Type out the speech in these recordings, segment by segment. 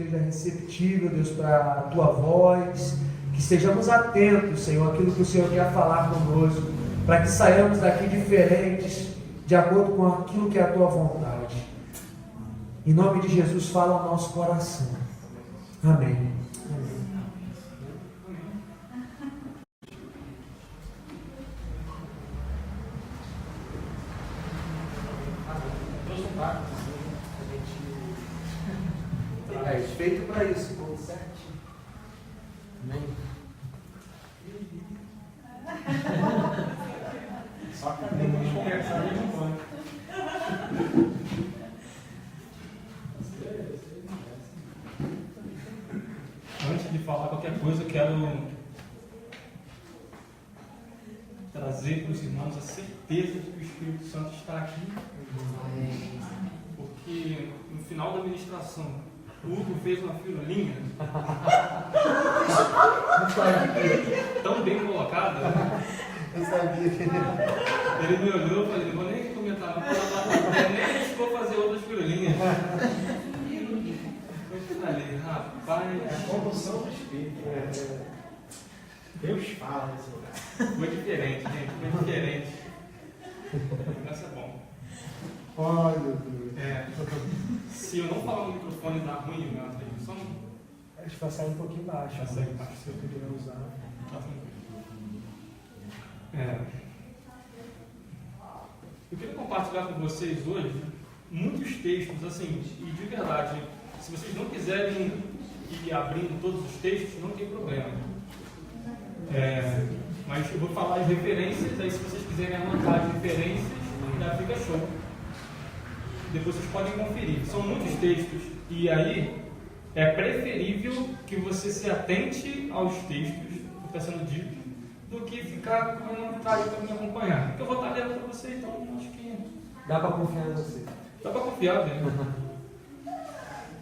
esteja receptível, Deus, para a Tua voz, que estejamos atentos, Senhor, àquilo que o Senhor quer falar conosco, para que saiamos daqui diferentes, de acordo com aquilo que é a Tua vontade. Em nome de Jesus, fala ao nosso coração. Amém. Feito para isso, ponto 7. Amém. Só que vamos conversar de novo. Antes de falar qualquer coisa, eu quero trazer para os irmãos a certeza de que o Espírito Santo está aqui. Porque no final da ministração, o Hugo fez uma firulinha tão bem colocada. Eu sabia que ele me olhou e falou: não vou nem comentar, nem vou fazer outras firulinhas. Eu falei: rapaz, a condução do Espírito. Deus fala nesse lugar. Foi diferente, gente, foi diferente. O negócio é bom. Ai, meu Deus. Se eu não falar no microfone dá ruim, meu só não. Acho que vai sair um pouquinho baixo. Vai sair baixo. Se eu puder usar. Tá Eu queria compartilhar com vocês hoje muitos textos, assim, e de verdade, se vocês não quiserem ir abrindo todos os textos, não tem problema. Mas eu vou falar as referências, aí se vocês quiserem anotar as referências, já fica show. Depois vocês podem conferir. São muitos textos. E aí é preferível que você se atente aos textos que está sendo dito do que ficar correndo atrás para me acompanhar. Porque eu vou estar lendo para você, então acho que dá para confiar em você. Dá para confiar, né?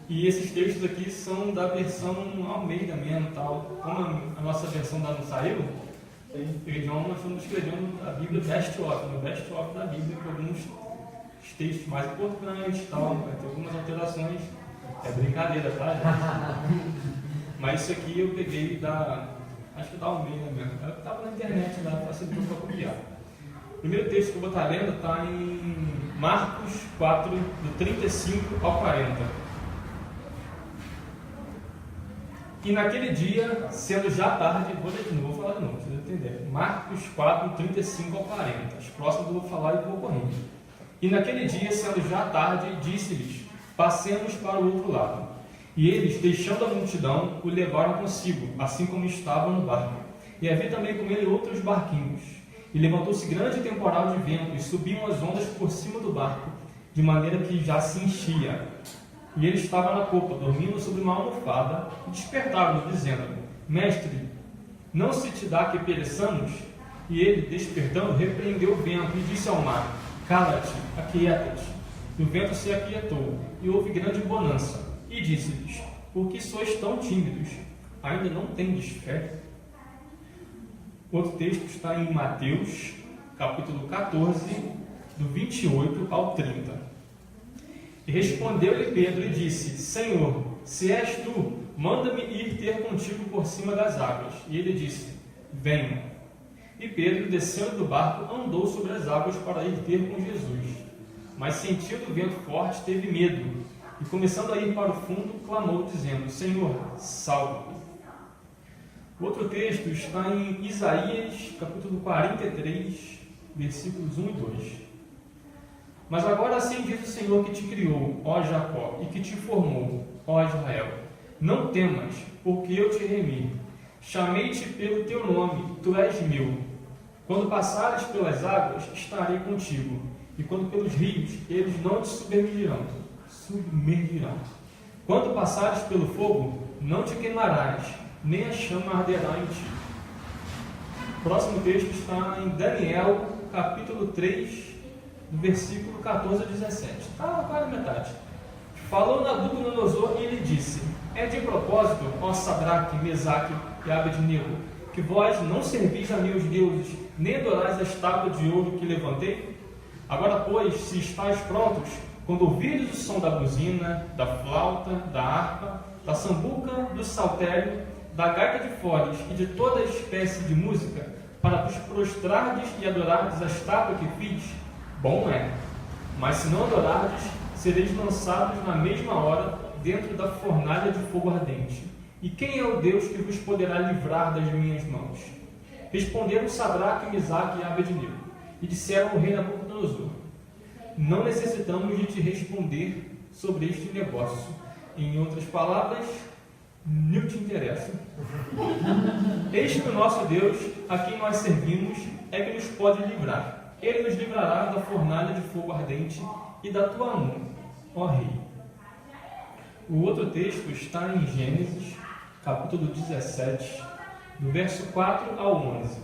E esses textos aqui são da versão Almeida mesmo, tal. Como a nossa versão ainda não saiu, nós estamos escrevendo a Bíblia best-of, no best-of da Bíblia, com alguns textos mais importantes, tal, vai ter algumas alterações. É brincadeira, tá, gente? Mas isso aqui eu peguei acho que da Almeida mesmo. Ela estava na internet lá, facilitou para copiar. O primeiro texto que eu vou estar lendo está em Marcos 4, do 35 ao 40. E naquele dia, sendo já tarde, vou falar de novo, vocês entenderem. Marcos 4, 35 ao 40. As próximas eu vou falar e vou correndo. E naquele dia, sendo já tarde, disse-lhes: passemos para o outro lado. E eles, deixando a multidão, o levaram consigo, assim como estavam no barco. E havia também com ele outros barquinhos. E levantou-se grande temporal de vento, e subiam as ondas por cima do barco, de maneira que já se enchia. E ele estava na popa, dormindo sobre uma almofada, e despertaram-no, dizendo: Mestre, não se te dá que pereçamos? E ele, despertando, repreendeu o vento e disse ao mar: Cala-te, aquieta-te. E o vento se aquietou, e houve grande bonança. E disse-lhes: Por que sois tão tímidos? Ainda não tendes fé? Outro texto está em Mateus, capítulo 14, do 28 ao 30. E respondeu-lhe Pedro e disse: Senhor, se és tu, manda-me ir ter contigo por cima das águas. E ele disse: Venha. E Pedro, descendo do barco, andou sobre as águas para ir ter com Jesus. Mas, sentindo o vento forte, teve medo, e começando a ir para o fundo, clamou, dizendo: Senhor, salva-me. Outro texto está em Isaías, capítulo 43, versículos 1 e 2. Mas agora assim diz o Senhor que te criou, ó Jacó, e que te formou, ó Israel: não temas, porque eu te remi. Chamei-te pelo teu nome, tu és meu. Quando passares pelas águas, estarei contigo, e quando pelos rios, eles não te submergirão. Quando passares pelo fogo, não te queimarás, nem a chama arderá em ti. O próximo texto está em Daniel, capítulo 3, do versículo 14 a 17. Está quase metade. Falou Nabucodonosor e ele disse: é de propósito, ó Sadraque, Mesaque e Abednego, que vós não servis a meus deuses, nem adorais a estátua de ouro que levantei? Agora, pois, se estáis prontos, quando ouvirdes o som da buzina, da flauta, da harpa da sambuca, do saltério, da gaita de foles e de toda espécie de música, para vos prostrardes e adorardes a estátua que fiz, bom é. Mas se não adorardes, sereis lançados na mesma hora dentro da fornalha de fogo ardente. E quem é o Deus que vos poderá livrar das minhas mãos? Responderam Sadraque, Mesaque e Abednego, e disseram ao rei Nabucodonosor: não necessitamos de te responder sobre este negócio. Em outras palavras, não te interessa. Eis que o nosso Deus, a quem nós servimos, é que nos pode livrar. Ele nos livrará da fornalha de fogo ardente e da tua mão, ó rei. O outro texto está em Gênesis, capítulo 17, do verso 4 ao 11.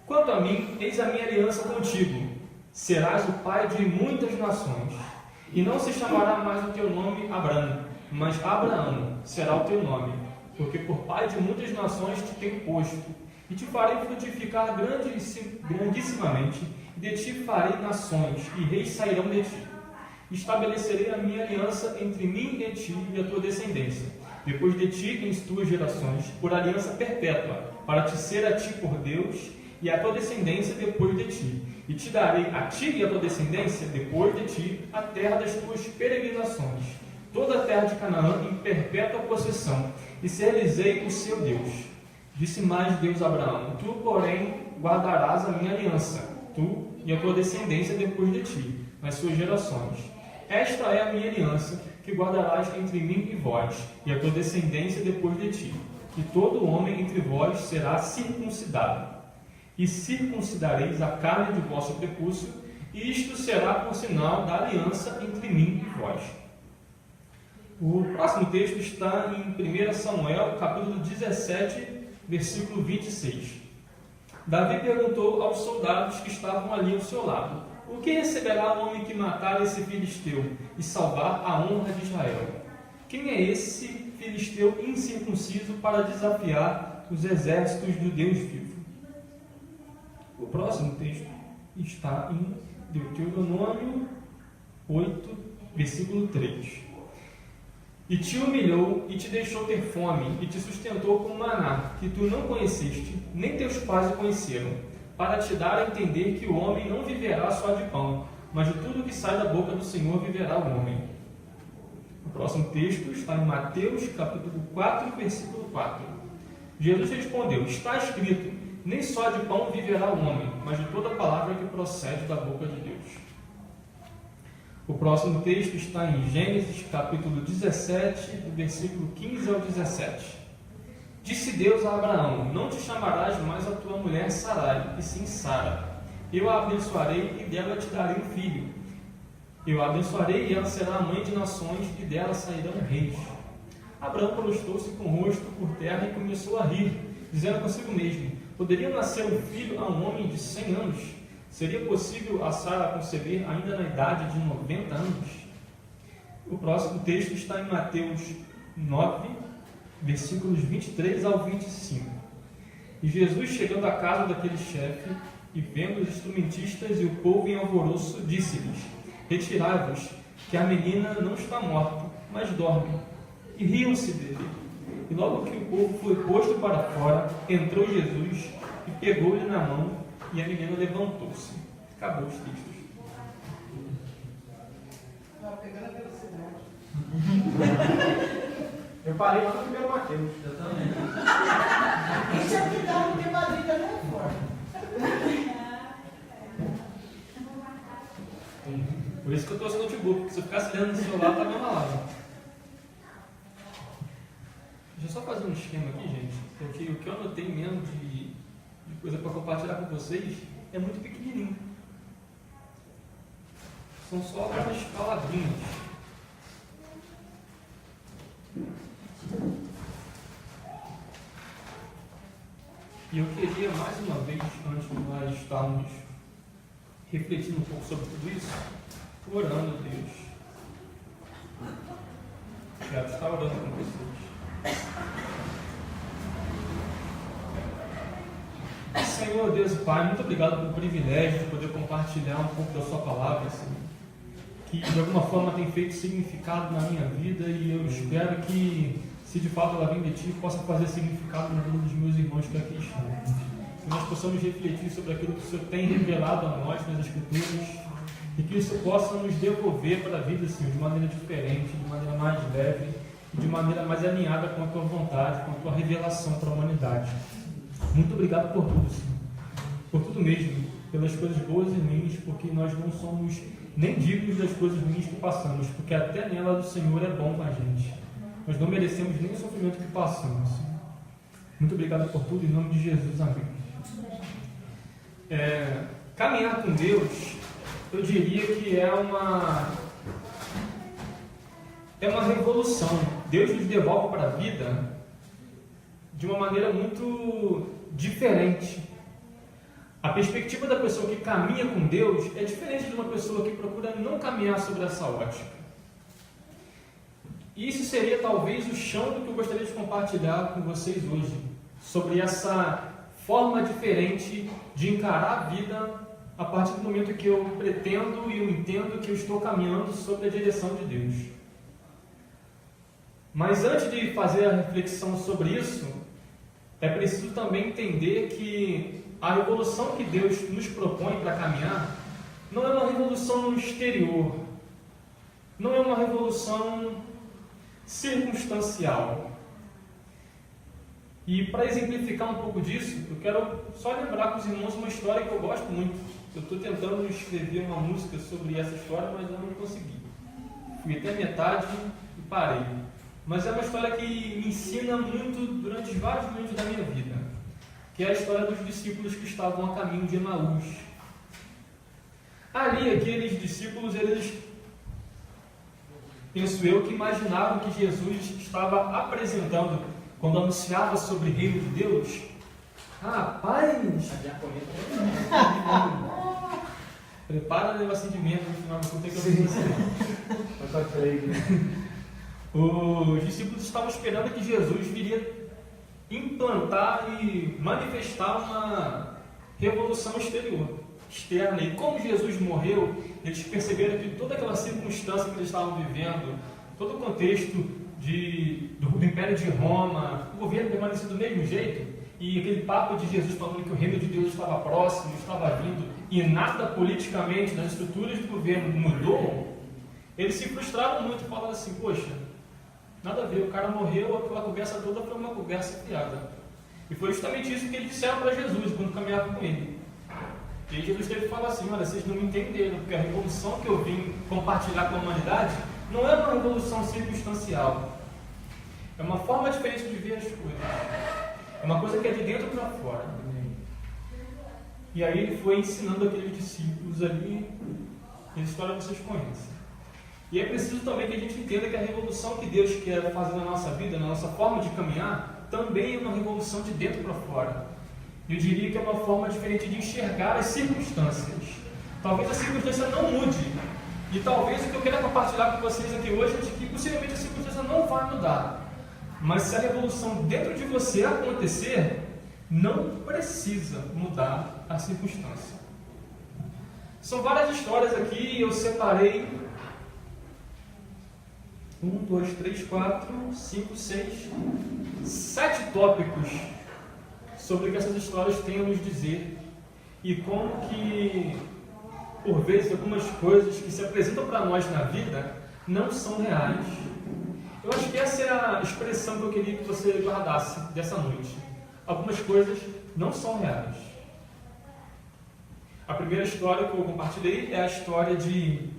Quanto a mim, eis a minha aliança contigo. Serás o pai de muitas nações. E não se chamará mais o teu nome Abrão, mas Abraão será o teu nome, porque por pai de muitas nações te tenho posto, e te farei frutificar grandissimamente, e de ti farei nações, e reis sairão de ti. Estabelecerei a minha aliança entre mim e ti e a tua descendência, depois de ti em tuas gerações, por aliança perpétua, para te ser a ti por Deus, e a tua descendência depois de ti. E te darei a ti e a tua descendência depois de ti a terra das tuas peregrinações, toda a terra de Canaã em perpétua possessão, e ser-lhes-ei o seu Deus. Disse mais Deus a Abraão: tu, porém, guardarás a minha aliança, tu e a tua descendência depois de ti, nas suas gerações. Esta é a minha aliança, que guardarás entre mim e vós, e a tua descendência depois de ti. E todo homem entre vós será circuncidado. E circuncidareis a carne de vosso prepúcio, e isto será por sinal da aliança entre mim e vós. O próximo texto está em 1 Samuel, capítulo 17, versículo 26. Davi perguntou aos soldados que estavam ali ao seu lado: o que receberá o homem que matar esse filisteu e salvar a honra de Israel? Quem é esse filisteu incircunciso para desafiar os exércitos do Deus vivo? O próximo texto está em Deuteronômio 8, versículo 3. E te humilhou e te deixou ter fome, e te sustentou com maná, que tu não conheceste, nem teus pais o conheceram, para te dar a entender que o homem não viverá só de pão, mas de tudo que sai da boca do Senhor viverá o homem. O próximo texto está em Mateus, capítulo 4, versículo 4. Jesus respondeu: está escrito, nem só de pão viverá o homem, mas de toda palavra que procede da boca de Deus. O próximo texto está em Gênesis, capítulo 17, do versículo 15 ao 17. Disse Deus a Abraão: não te chamarás mais a tua mulher Sarai, e sim Sara. Eu a abençoarei e dela te darei um filho. Eu a abençoarei e ela será a mãe de nações, e dela sairão reis. Abraão prostrou-se com o rosto por terra e começou a rir, dizendo consigo mesmo: poderia nascer um filho a um homem de 100 anos? Seria possível a Sara conceber ainda na idade de 90 anos? O próximo texto está em Mateus 9, versículos 23 ao 25. E Jesus, chegando à casa daquele chefe, e vendo os instrumentistas e o povo em alvoroço, disse-lhes: retirai-vos, que a menina não está morta, mas dorme. E riam-se dele. E logo que o povo foi posto para fora, entrou Jesus e pegou-lhe na mão, e a menina levantou-se. Acabou os textos. Pegando a velocidade. Eu parei lá no primeiro Mateus. Eu também. Isso é o que dá porque Madrid não é forte. Por isso que eu trouxe o notebook, porque se eu ficasse lendo no celular, tá mesmo lá. Deixa eu só fazer um esquema aqui, gente, porque o que eu anotei mesmo de coisa para compartilhar com vocês é muito pequenininho. São só algumas palavrinhas. E eu queria mais uma vez, antes de nós estarmos refletindo um pouco sobre tudo isso, orando a Deus. Quero estar orando com vocês. Senhor Deus e Pai, muito obrigado pelo privilégio de poder compartilhar um pouco da sua palavra, Senhor. que de alguma forma tem feito significado na minha vida, e eu espero que, se de fato ela vem de Ti, possa fazer significado na vida dos meus irmãos que aqui estão. Que nós possamos refletir sobre aquilo que o Senhor tem revelado a nós nas Escrituras, e que isso possa nos devolver para a vida, Senhor, de maneira diferente, de maneira mais leve, de maneira mais alinhada com a Tua vontade, com a Tua revelação para a humanidade. Muito obrigado por tudo, Senhor, por tudo mesmo, pelas coisas boas e ruins, porque nós não somos nem dignos das coisas ruins que passamos, porque até nela do Senhor é bom com a gente. Nós não merecemos nem o sofrimento que passamos, Senhor. Muito obrigado por tudo, em nome de Jesus, amém. Caminhar com Deus, eu diria que é uma revolução. Deus nos devolve para a vida de uma maneira muito diferente. A perspectiva da pessoa que caminha com Deus é diferente de uma pessoa que procura não caminhar sobre essa ótica. E isso seria talvez o chão do que eu gostaria de compartilhar com vocês hoje, sobre essa forma diferente de encarar a vida a partir do momento que eu pretendo e eu entendo que eu estou caminhando sob a direção de Deus. Mas antes de fazer a reflexão sobre isso, é preciso também entender que a revolução que Deus nos propõe para caminhar não é uma revolução no exterior, não é uma revolução circunstancial. E para exemplificar um pouco disso, eu quero só lembrar para os irmãos uma história que eu gosto muito. Eu estou tentando escrever uma música sobre essa história, mas eu não consegui. Fui até a metade e parei. Mas é uma história que me ensina muito durante vários momentos da minha vida, que é a história dos discípulos que estavam a caminho de Emaús. Ali, aqueles discípulos, eles, penso eu, que imaginavam que Jesus estava apresentando, quando anunciava sobre o reino de Deus. Rapaz! Prepara o negocinho de medo no final, não tem que Os discípulos estavam esperando que Jesus viria implantar e manifestar uma revolução externa. E como Jesus morreu, eles perceberam que toda aquela circunstância que eles estavam vivendo, todo o contexto do Império de Roma, o governo permaneceu do mesmo jeito, e aquele papo de Jesus falando que o reino de Deus estava próximo, estava vindo, e nada politicamente nas estruturas do governo mudou, eles se frustraram muito, falando assim: poxa, nada a ver, o cara morreu, aquela conversa toda foi uma conversa fiada. E foi justamente isso que eles disseram para Jesus quando caminhavam com ele. E aí Jesus teve que falar assim: olha, vocês não me entenderam, porque a revolução que eu vim compartilhar com a humanidade não é uma revolução circunstancial. É uma forma diferente de ver as coisas. É uma coisa que é de dentro para fora. E aí ele foi ensinando aqueles discípulos ali, a história vocês conhecem. E é preciso também que a gente entenda que a revolução que Deus quer fazer na nossa vida, na nossa forma de caminhar, também é uma revolução de dentro para fora. Eu diria que é uma forma diferente de enxergar as circunstâncias. Talvez a circunstância não mude. E talvez o que eu quero compartilhar com vocês aqui hoje é de que possivelmente a circunstância não vai mudar. Mas se a revolução dentro de você acontecer, não precisa mudar a circunstância. São várias histórias aqui e eu separei 1, 2, 3, 4, 5, 6, 7 tópicos sobre o que essas histórias têm a nos dizer e como que, por vezes, algumas coisas que se apresentam para nós na vida não são reais. Eu acho que essa é a expressão que eu queria que você guardasse dessa noite. Algumas coisas não são reais. A primeira história que eu compartilhei é a história de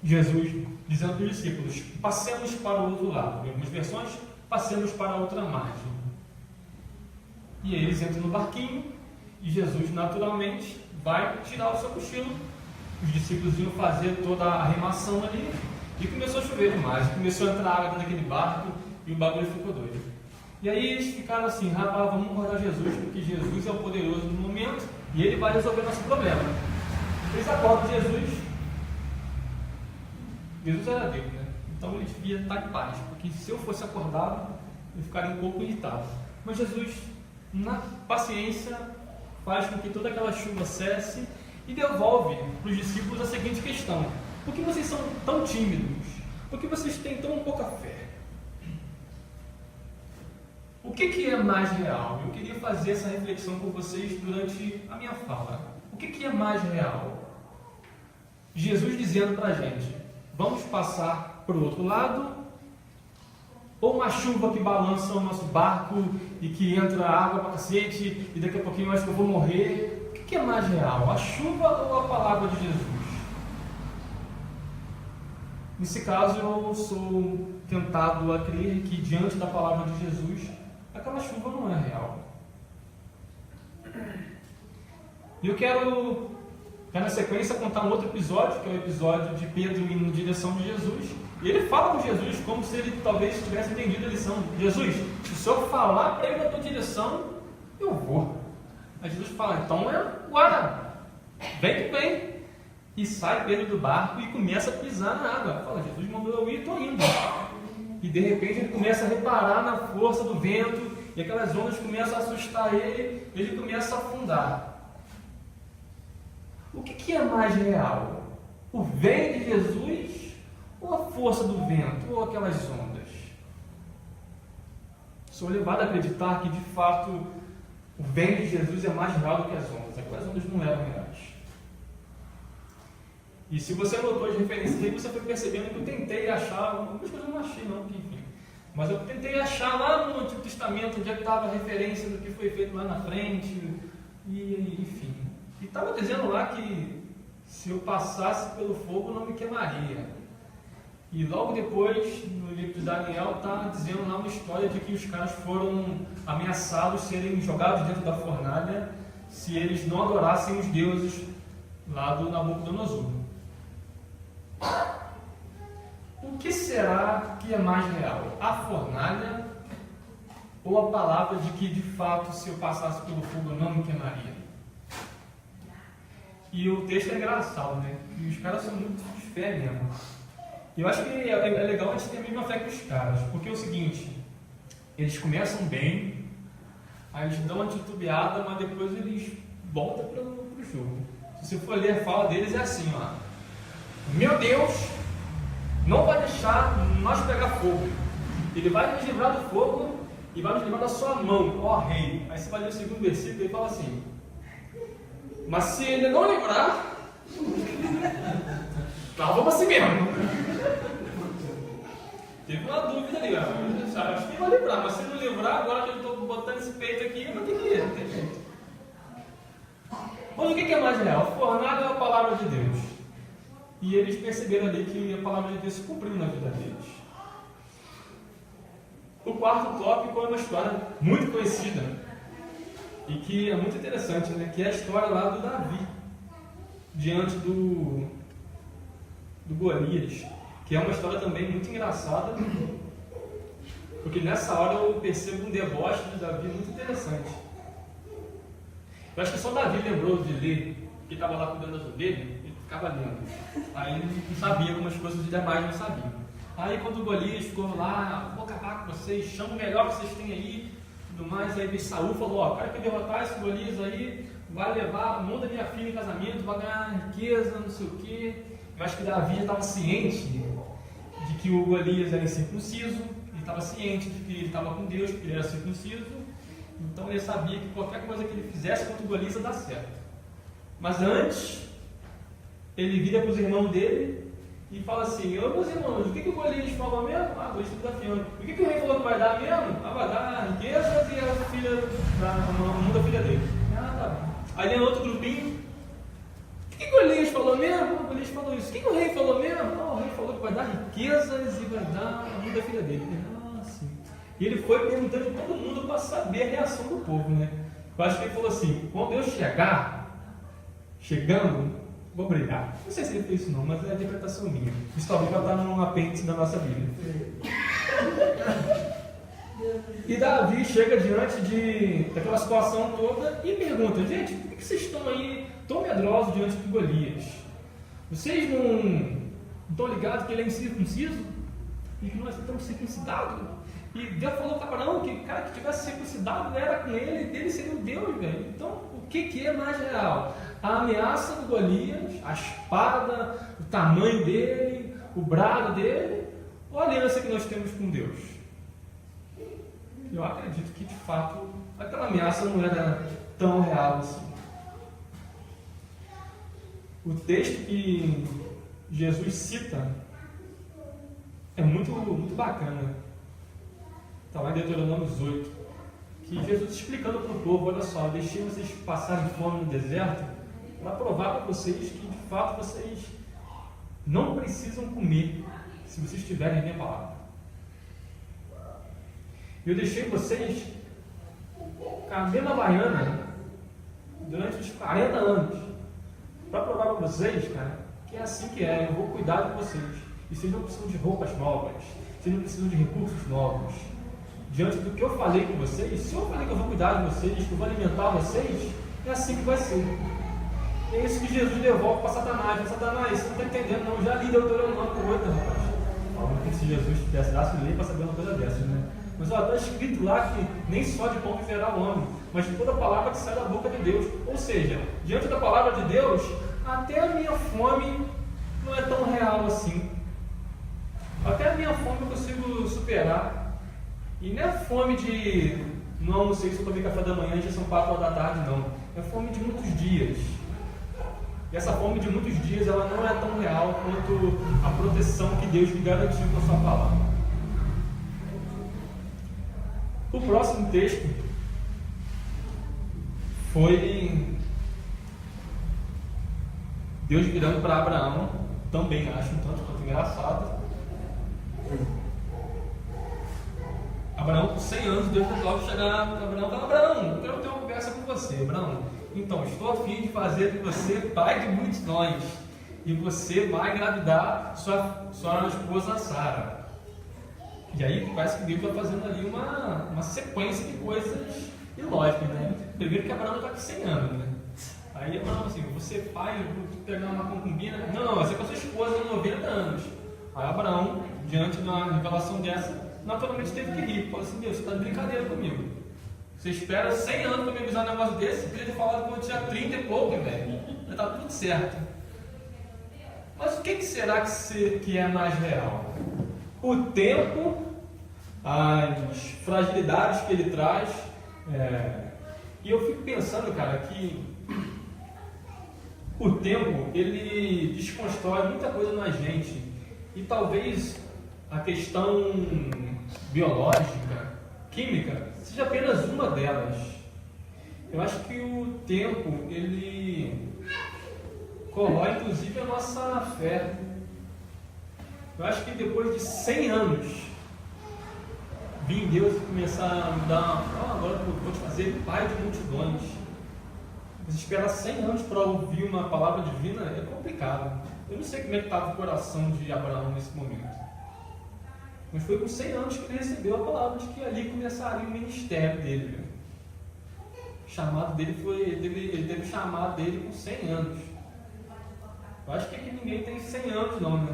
Jesus dizendo para os discípulos: passemos para o outro lado. Em algumas versões, passemos para a outra margem. E aí eles entram no barquinho e Jesus naturalmente vai tirar o seu cochilo. Os discípulos iam fazer toda a arremação ali e começou a chover demais. Começou a entrar água dentro daquele barco e o bagulho ficou doido. E aí eles ficaram assim: rapaz, vamos acordar Jesus, porque Jesus é o poderoso no momento e ele vai resolver nosso problema. Eles acordam Jesus. Jesus era Deus, né? Então ele devia estar em paz, porque se eu fosse acordado, eu ficaria um pouco irritado. Mas Jesus, na paciência, faz com que toda aquela chuva cesse e devolve para os discípulos a seguinte questão: Por que vocês são tão tímidos? Por que vocês têm tão pouca fé? O que é mais real? Eu queria fazer essa reflexão com vocês durante a minha fala. O que é mais real? Jesus dizendo para a gente, vamos passar para o outro lado, ou uma chuva que balança o nosso barco e que entra água para cacete e daqui a pouquinho eu acho que eu vou morrer. O que é mais real? A chuva ou a palavra de Jesus? Nesse caso eu sou tentado a crer que diante da palavra de Jesus, aquela chuva não é real. E eu quero na sequência contar um outro episódio, que é o episódio de Pedro indo na direção de Jesus. E ele fala com Jesus como se ele talvez tivesse entendido a lição. Jesus, se o Senhor falar para ele na tua direção, eu vou. Aí Jesus fala, então agora, vem que vem. E sai Pedro do barco e começa a pisar na água. Fala, Jesus mandou eu ir, estou indo. E de repente ele começa a reparar na força do vento, e aquelas ondas começam a assustar ele, e ele começa a afundar. O que é mais real? O vem de Jesus ou a força do vento, ou aquelas ondas? Sou levado a acreditar que de fato o vem de Jesus é mais real do que as ondas. Aquelas ondas não eram reais. E se você notou as referências aí, você foi percebendo que eu tentei achar, algumas coisas eu não achei não, enfim. Mas eu tentei achar lá no Antigo Testamento onde é que estava a referência do que foi feito lá na frente, e enfim. E estava dizendo lá que se eu passasse pelo fogo não me queimaria. E logo depois, no livro de Daniel, está dizendo lá uma história de que os caras foram ameaçados serem jogados dentro da fornalha se eles não adorassem os deuses lá do Nabucodonosor. O que será que é mais real? A fornalha ou a palavra de que de fato se eu passasse pelo fogo eu não me queimaria? E o texto é engraçado, né? E os caras são muito de fé mesmo. E eu acho que é legal a gente ter a mesma fé que os caras, porque é o seguinte, eles começam bem, aí eles dão uma titubeada, mas depois eles voltam para o jogo. Se você for ler a fala deles, é assim, ó. Meu Deus não vai deixar nós pegar fogo. Ele vai nos livrar do fogo e vai nos livrar da sua mão, ó rei. Aí você vai ler o segundo versículo e fala assim, mas se ele não livrar, nós vamos assim mesmo. Teve uma dúvida ali, acho que vai livrar, mas se não livrar, agora que eu estou botando esse peito aqui, eu vou ter que ir, não tem jeito. Mas o que é mais real? A fornalha é a palavra de Deus. E eles perceberam ali que a palavra de Deus se cumpriu na vida deles. O quarto tópico é uma história muito conhecida e que é muito interessante, né? Que é a história lá do Davi diante do Golias, que é uma história também muito engraçada, porque nessa hora eu percebo um deboche de Davi muito interessante. Eu acho que só Davi lembrou de ler, que estava lá cuidando das ovelhas, ele ficava lendo. Aí ele não sabia algumas coisas os demais não sabiam. Aí quando o Golias ficou lá, vou acabar com vocês, chamo o melhor que vocês têm aí, tudo mais, aí Saul falou, ó, cara que derrotar esse Golias aí, vai levar o mundo da minha filha em casamento, vai ganhar riqueza, não sei o quê. Eu acho que Davi já estava ciente de que o Golias era incircunciso, ele estava ciente de que ele estava com Deus, porque ele era circunciso, então ele sabia que qualquer coisa que ele fizesse contra o Golias ia dar certo. Mas antes, ele vira para os irmãos dele e fala assim, ô meus irmãos, o que o Golias falou mesmo? Ah, Golias está desafiando. O que o rei falou que vai dar mesmo? Ah, vai dar riquezas e a filha, o mundo da filha dele. Ah, tá bom. Aí tem outro grupinho, o que Golias falou mesmo? O Golias falou isso. O que o rei falou mesmo? Ah, o rei falou que vai dar riquezas e vai dar a vida da filha dele. Ah, sim. E ele foi perguntando a todo mundo para saber a reação do povo, né? Eu acho que ele falou assim, quando eu chegando, vou brigar. Não sei se ele fez isso não, mas é a interpretação minha. Isso talvez vai estar num apêndice da nossa Bíblia. E Davi chega diante daquela situação toda e pergunta, gente, por que vocês estão aí tão medrosos diante de Golias? Vocês não estão ligados que ele é incircunciso? E que nós estamos circuncidados? E Deus falou para Abraão que o cara que tivesse circuncidado era com ele, dele seria o Deus, velho. Então, o que é mais real? a ameaça do Golias, a espada, o tamanho dele, o brado dele, ou a aliança que nós temos com Deus? Eu acredito que, de fato, aquela ameaça não era tão real assim. O texto que Jesus cita é muito bacana. Está lá em Deuteronômio 18, que Jesus explicando para o povo: olha só, deixei vocês passarem fome no deserto para provar para vocês que, de fato, vocês não precisam comer se vocês tiverem a minha palavra. Eu deixei vocês com a mesma baiana durante os 40 anos para provar para vocês, cara, que é assim que é. Eu vou cuidar de vocês. E vocês não precisam de roupas novas, vocês não precisam de recursos novos. Diante do que eu falei com vocês, se eu falei que eu vou cuidar de vocês, que eu vou alimentar vocês, é assim que vai ser. É isso que Jesus devolve para Satanás. Mas Satanás, você não está entendendo, não. Eu já li Deuteronômio 8, rapaz. Falando que se Jesus tivesse dado ler para saber uma coisa dessas, né? Mas está escrito lá que nem só de pão viverá o homem, mas de toda palavra que sai da boca de Deus. Ou seja, diante da palavra de Deus, até a minha fome não é tão real assim. Até a minha fome eu consigo superar. E não é fome de não sei se eu tomei café da manhã e já são 4 horas da tarde, não. É fome de muitos dias. E essa fome de muitos dias, ela não é tão real quanto a proteção que Deus me garantiu com a sua palavra. O próximo texto foi Deus virando para Abraão, também acho um tanto quanto engraçado. Abraão, com 100 anos, Deus resolve chegar para Abraão e falar: Abraão, eu quero ter uma conversa com você. Abraão, então, estou a fim de fazer de você pai de muitos nós, e você vai engravidar sua esposa Sara. E aí parece que Deus está fazendo ali uma sequência de coisas ilógicas, né? Primeiro que Abraão está com 100 anos, né? Aí Abraão assim: você pai, eu vou pegar uma concubina? Não, vai ser com a sua esposa de 90 anos. Aí Abraão, diante de uma revelação dessa, naturalmente teve que rir. Falou assim: Deus, você está de brincadeira comigo. Você espera 100 anos para me avisar um negócio desse? Você podia ter falado quando eu tinha 30 e pouco, velho. Já está tudo certo. Mas o que será que é mais real? O tempo, as fragilidades que ele traz. E eu fico pensando, cara, que o tempo, ele desconstrói muita coisa na gente. E talvez a questão biológica, química, seja apenas uma delas. Eu acho que o tempo, ele corrói inclusive a nossa fé. Eu acho que depois de 100 anos, vir Deus e começar a me dar, agora eu vou te fazer pai de multidões. Você esperar 100 anos para ouvir uma palavra divina é complicado. Eu não sei como é que estava o coração de Abraão nesse momento. Mas foi com 100 anos que ele recebeu a palavra de que ali começaria o ministério dele. O chamado dele ele teve o chamado dele com 100 anos. Eu acho que aqui ninguém tem 100 anos não, né?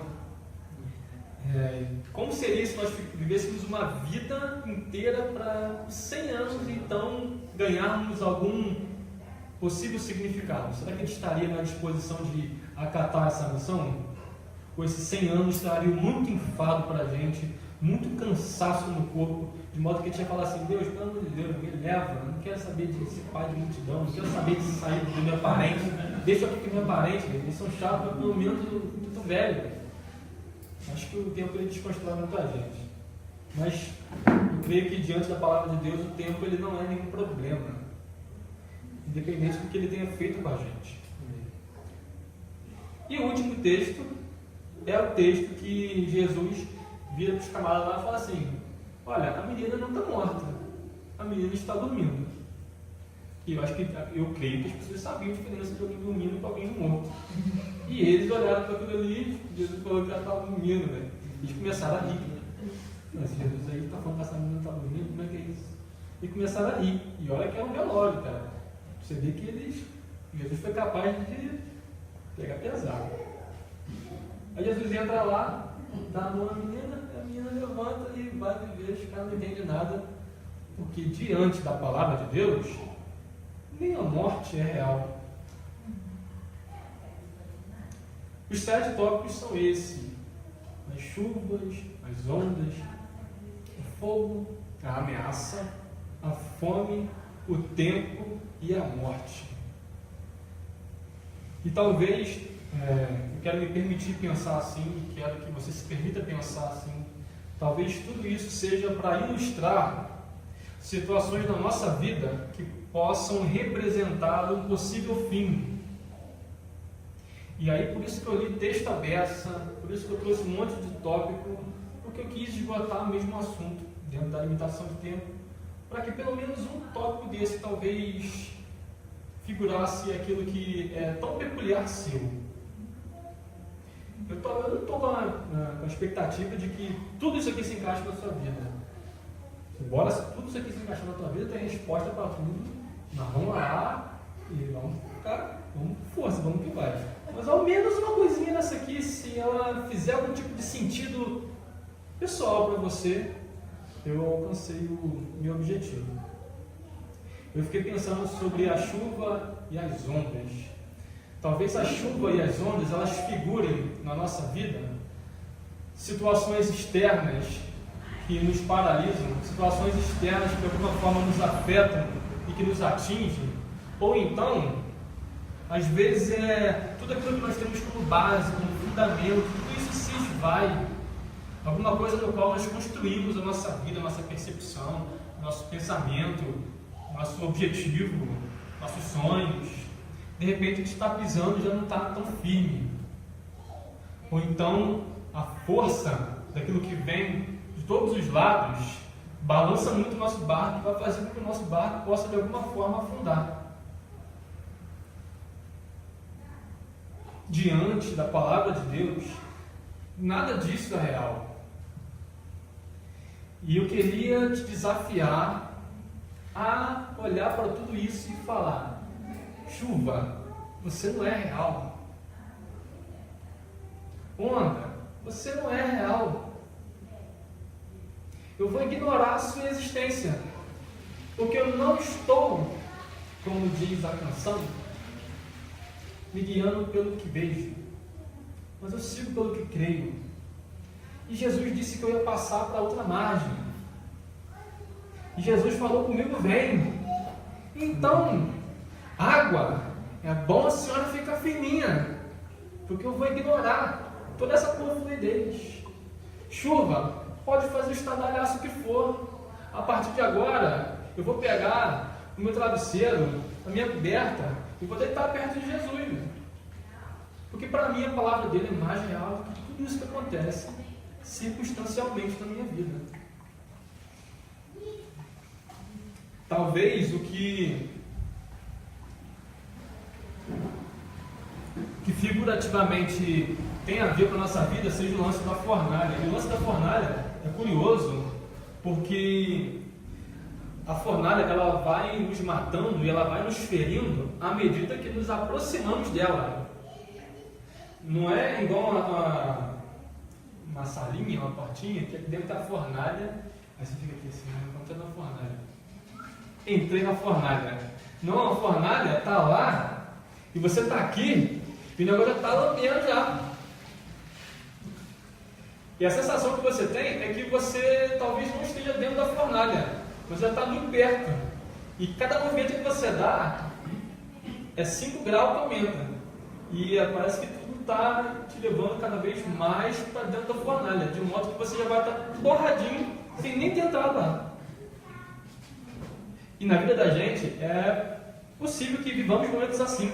Como seria se nós vivêssemos uma vida inteira para 100 anos e então ganharmos algum possível significado? Será que a gente estaria na disposição de acatar essa missão? Com esses 100 anos traria muito enfado para a gente, muito cansaço no corpo, de modo que a gente ia falar assim: Deus, pelo amor de Deus, me leva, não quero saber de ser pai de multidão, não quero saber de sair do meu parente, deixa eu aqui com meu parente, eles são chatos, mas pelo menos muito velho. Acho que o tempo ele desconstrói muita gente. Mas eu creio que diante da palavra de Deus, o tempo ele não é nenhum problema, independente do que ele tenha feito com a gente. E o último texto é o texto que Jesus vira para os camaradas lá e fala assim: olha, a menina não está morta, a menina está dormindo. E eu creio que as pessoas sabiam a diferença de alguém dormindo para alguém morto. E eles olharam para aquilo ali, Jesus falou que ela estava dormindo, né? Eles começaram a rir. Mas Jesus aí está falando que essa menina está dormindo, como é que é isso? E começaram a rir. E olha que é um velório, cara. Você vê que Jesus foi capaz de pegar pesado. Aí Jesus entra lá, dá a mão à menina, a menina levanta e vai viver. Os caras não entendem nada, porque diante da palavra de Deus, nem a morte é real. Os 7 tópicos são esses: as chuvas, as ondas, o fogo, a ameaça, a fome, o tempo e a morte. E talvez, eu quero me permitir pensar assim, quero que você se permita pensar assim, talvez tudo isso seja para ilustrar situações da nossa vida que possam representar um possível fim. E aí, por isso que eu li texto à beça, por isso que eu trouxe um monte de tópico, porque eu quis esgotar o mesmo assunto dentro da limitação de tempo, para que pelo menos um tópico desse talvez figurasse aquilo que é tão peculiar seu. Eu não estou com a expectativa de que tudo isso aqui se encaixe na sua vida. Embora tudo isso aqui se encaixe na sua vida, tem resposta para tudo. Nós vamos lá e vamos ficar, vamos com força, vamos que vai. Mas ao menos uma coisinha nessa aqui, se ela fizer algum tipo de sentido pessoal para você, eu alcancei o meu objetivo. Eu fiquei pensando sobre a chuva e as ondas. Talvez a chuva e as ondas, elas figurem na nossa vida situações externas que nos paralisam, situações externas que de alguma forma nos afetam e que nos atingem, ou então, às vezes é tudo aquilo que nós temos como base, como fundamento, tudo isso se esvai. Alguma coisa no qual nós construímos a nossa vida, a nossa percepção, nosso pensamento, nosso objetivo, nossos sonhos. De repente a gente está pisando e já não está tão firme. Ou então a força daquilo que vem de todos os lados balança muito o nosso barco e vai fazer com que o nosso barco possa de alguma forma afundar. Diante da palavra de Deus, nada disso é real. E eu queria te desafiar a olhar para tudo isso e falar: chuva, você não é real. Onda, você não é real. Eu vou ignorar a sua existência, porque eu não estou, como diz a canção, me guiando pelo que vejo, mas eu sigo pelo que creio. E Jesus disse que eu ia passar para outra margem. E Jesus falou comigo: vem. Então, água, é bom a senhora ficar firminha, porque eu vou ignorar toda essa fluidez. Chuva, pode fazer o estardalhaço que for. A partir de agora, eu vou pegar o meu travesseiro, a minha coberta, e vou deitar perto de Jesus. Porque para mim a palavra dele é mais real do que tudo isso que acontece circunstancialmente na minha vida. Talvez o que figurativamente tem a ver com a nossa vida seja o lance da fornalha. E o lance da fornalha é curioso, porque a fornalha ela vai nos matando e ela vai nos ferindo à medida que nos aproximamos dela. Não é igual uma salinha, uma portinha, que aqui dentro está a fornalha, aí você fica aqui assim: encontrei na fornalha, entrei na fornalha. Não, a fornalha está lá e você está aqui e o negócio está lambendo já. E a sensação que você tem é que você talvez não esteja dentro da fornalha, você já está muito perto. E cada movimento que você dá é 5 graus que aumenta. E parece que tudo está te levando cada vez mais para dentro da fornalha, de modo que você já vai estar borradinho sem nem ter entrado lá. E na vida da gente é possível que vivamos momentos assim,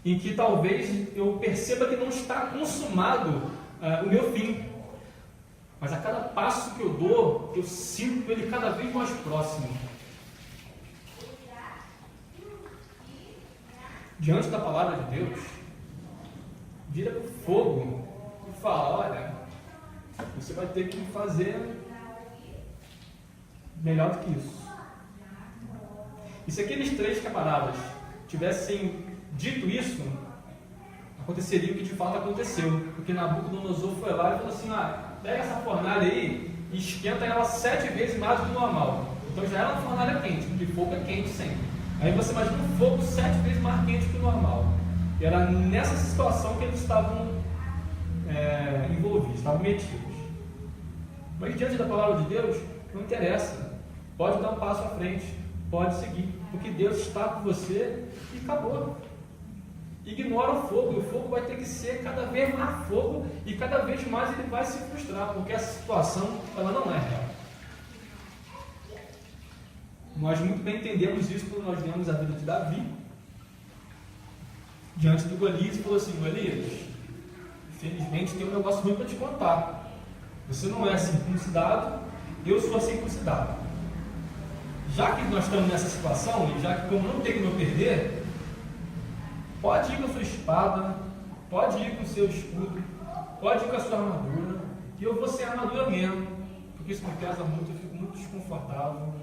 em que talvez eu perceba que não está consumado o meu fim, mas a cada passo que eu dou, eu sinto ele cada vez mais próximo. Diante da palavra de Deus, vira para o fogo e fala: olha, você vai ter que fazer melhor do que isso. E se aqueles 3 camaradas tivessem dito isso, aconteceria o que de fato aconteceu, porque Nabucodonosor foi lá e falou assim: pega essa fornalha aí e esquenta ela 7 vezes mais do que normal. Então já era uma fornalha quente, porque fogo é quente sempre. Aí você imagina um fogo 7 vezes mais quente que o normal. E era nessa situação que eles estavam envolvidos, estavam metidos. Mas diante da palavra de Deus, não interessa. Pode dar um passo à frente, pode seguir, porque Deus está com você e acabou. Ignora o fogo, e o fogo vai ter que ser cada vez mais fogo, e cada vez mais ele vai se frustrar, porque essa situação ela não é real. Nós muito bem entendemos isso quando nós vemos a vida de Davi diante do Golias e falou assim: Golias, infelizmente tem um negócio ruim para te contar. Você não é circuncidado, eu sou circuncidado. Já que nós estamos nessa situação, e já que como não tem como eu perder, pode ir com a sua espada, pode ir com o seu escudo, pode ir com a sua armadura, e eu vou sem armadura mesmo, porque isso me pesa muito, eu fico muito desconfortável.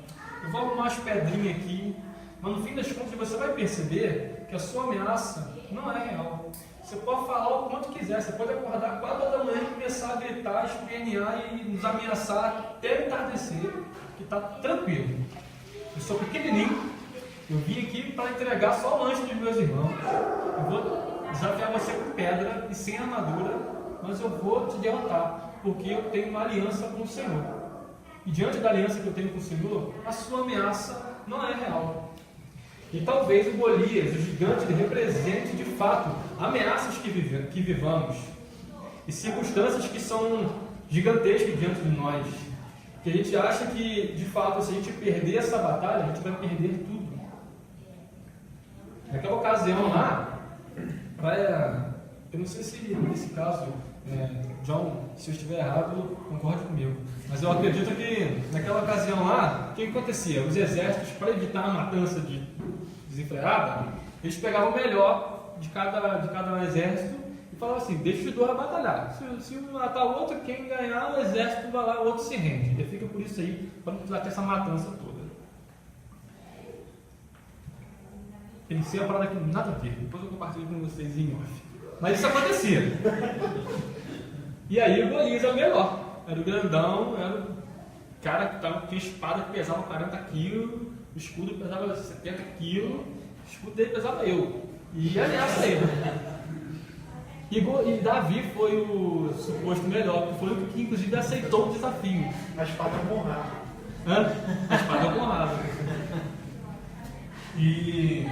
Eu vou arrumar umas pedrinhas aqui, mas no fim das contas você vai perceber que a sua ameaça não é real. Você pode falar o quanto quiser, você pode acordar 4 da manhã e começar a gritar, espernear e nos ameaçar até entardecer, que está tranquilo. Eu sou pequenininho, eu vim aqui para entregar só o lanche dos meus irmãos. Eu vou desafiar você com pedra e sem armadura, mas eu vou te derrotar, porque eu tenho uma aliança com o Senhor. E diante da aliança que eu tenho com o Senhor, a sua ameaça não é real. E talvez o Golias, o gigante, ele represente de fato ameaças que vivamos e circunstâncias que são gigantescas diante de nós. Que a gente acha que, de fato, se a gente perder essa batalha, a gente vai perder tudo. Naquela ocasião lá, eu não sei se nesse caso, John, se eu estiver errado, concorde comigo. Mas eu acredito que naquela ocasião lá, o que acontecia? Os exércitos, para evitar a matança desenfreada, eles pegavam o melhor de cada exército e falavam assim: deixa os dois batalhar. Se matar o outro, quem ganhar, o exército vai lá, o outro se rende. E fica por isso aí, para não precisar ter essa matança toda. Pensei a parada que nada a ver, depois eu compartilho com vocês em off. Mas isso acontecia. E aí o Golias era o melhor. Era o grandão, era o cara que tinha espada que pesava 40 quilos, o escudo pesava 70 quilos, o escudo dele pesava eu. E aliás, ele. E Davi foi o suposto melhor, foi o que inclusive aceitou o desafio. A espada honrada. A espada honrada. E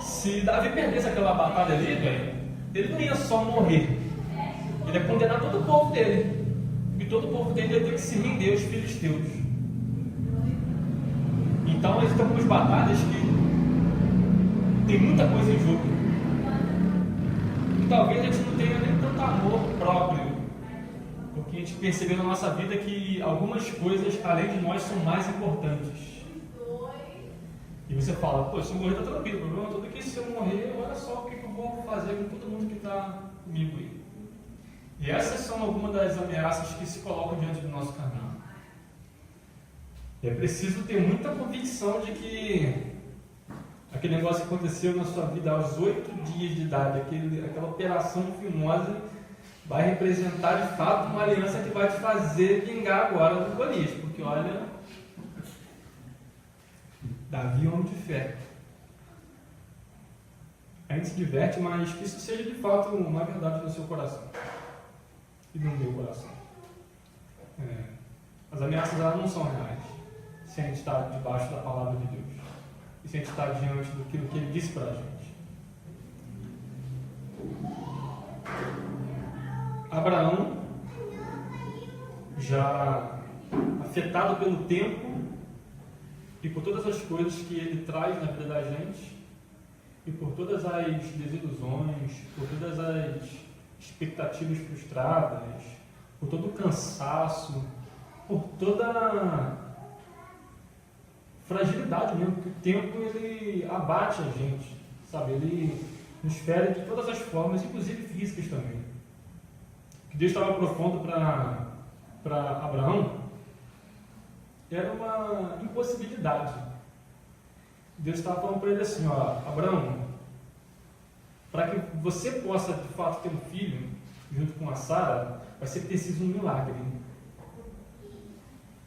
se Davi perdesse aquela batalha ali, velho, ele não ia só morrer, ele ia condenar todo o povo dele. E todo o povo dele ia ter que se render aos filisteus. Então existem algumas batalhas que tem muita coisa em jogo. E talvez a gente não tenha nem tanto amor próprio, porque a gente percebeu na nossa vida que algumas coisas, além de nós, são mais importantes. E você fala: pô, se eu morrer tá tranquilo, o problema todo é que se eu morrer, olha só o que eu vou fazer com todo mundo que está comigo aí. E essas são algumas das ameaças que se colocam diante do nosso caminho. É preciso ter muita convicção de que aquele negócio que aconteceu na sua vida aos 8 dias de idade, aquela operação fimosa, vai representar de fato uma aliança que vai te fazer vingar agora do Golias. Porque olha, Davi é um homem de fé. A gente se diverte, mas que isso seja de fato uma verdade no seu coração e no meu coração. As ameaças elas não são reais se a gente está debaixo da palavra de Deus e se a gente está diante do que Ele disse para a gente. Abraão, já afetado pelo tempo e por todas as coisas que ele traz na vida da gente, e por todas as desilusões, por todas as expectativas frustradas, por todo o cansaço, por toda a fragilidade mesmo, que o tempo ele abate a gente, sabe? Ele nos fere de todas as formas, inclusive físicas também. O que Deus estava propondo para Abraão era uma impossibilidade. Deus estava falando para ele assim: ó, Abraão, para que você possa de fato ter um filho junto com a Sara, vai ser preciso um milagre.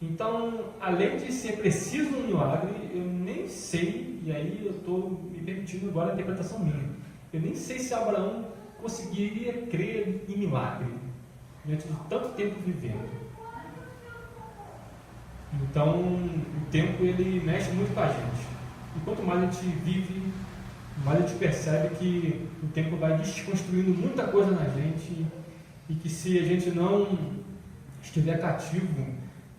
Então, além de ser preciso um milagre, eu nem sei, e aí eu estou me permitindo agora a interpretação minha, Eu nem sei se Abraão conseguiria crer em milagre, diante de tanto tempo vivendo. Então, o tempo ele mexe muito com a gente. E quanto mais a gente vive, mais a gente percebe que o tempo vai desconstruindo muita coisa na gente e que se a gente não estiver cativo,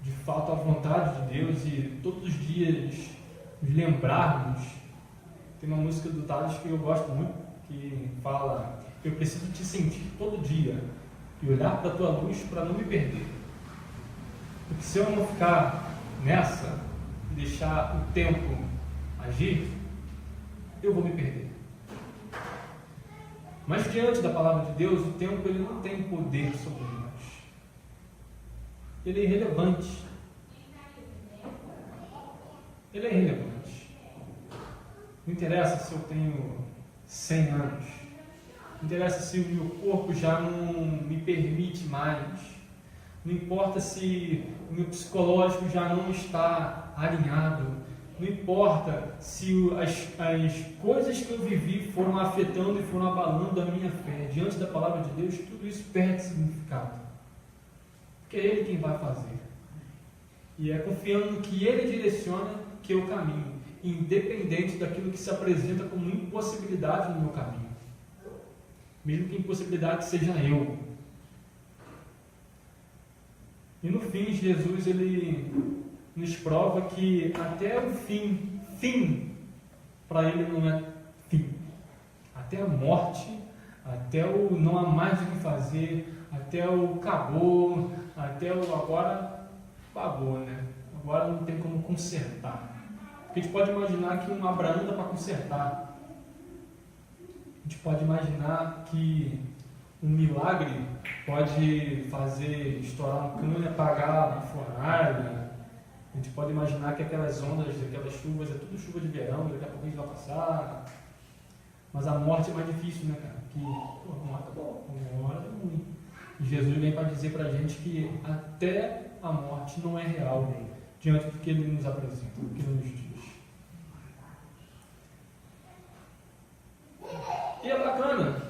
de fato, à vontade de Deus e todos os dias nos lembrarmos. Tem uma música do Thales que eu gosto muito, que fala: eu preciso te sentir todo dia e olhar para a tua luz para não me perder. Porque se eu não ficar nessa e deixar o tempo agir, eu vou me perder. Mas diante da palavra de Deus, o tempo ele não tem poder sobre nós. Ele é irrelevante. Ele é irrelevante. Não interessa se eu tenho 100 anos. Não interessa se o meu corpo já não me permite mais. Não importa se o meu psicológico já não está alinhado. Não importa se as coisas que eu vivi foram afetando e foram abalando a minha fé. Diante da palavra de Deus, tudo isso perde significado. Porque é Ele quem vai fazer. E é confiando no que Ele direciona que eu caminho, independente daquilo que se apresenta como impossibilidade no meu caminho. Mesmo que a impossibilidade seja eu. E no fim, Jesus ele nos prova que até o fim, para Ele não é fim. Até a morte, até o não há mais o que fazer, até o acabou, até o agora acabou, né? Agora não tem como consertar. Porque a gente pode imaginar que um Abraão dá para consertar. A gente pode imaginar que um milagre pode fazer estourar um cano e apagar uma fornalha. A gente pode imaginar que aquelas ondas, aquelas chuvas, é tudo chuva de verão, daqui a pouco a gente vai passar. Mas a morte é mais difícil, né, cara? Que a morte é boa, a morte é ruim. E Jesus vem para dizer para a gente que até a morte não é real diante do que Ele nos apresenta, do que Ele nos diz. E é bacana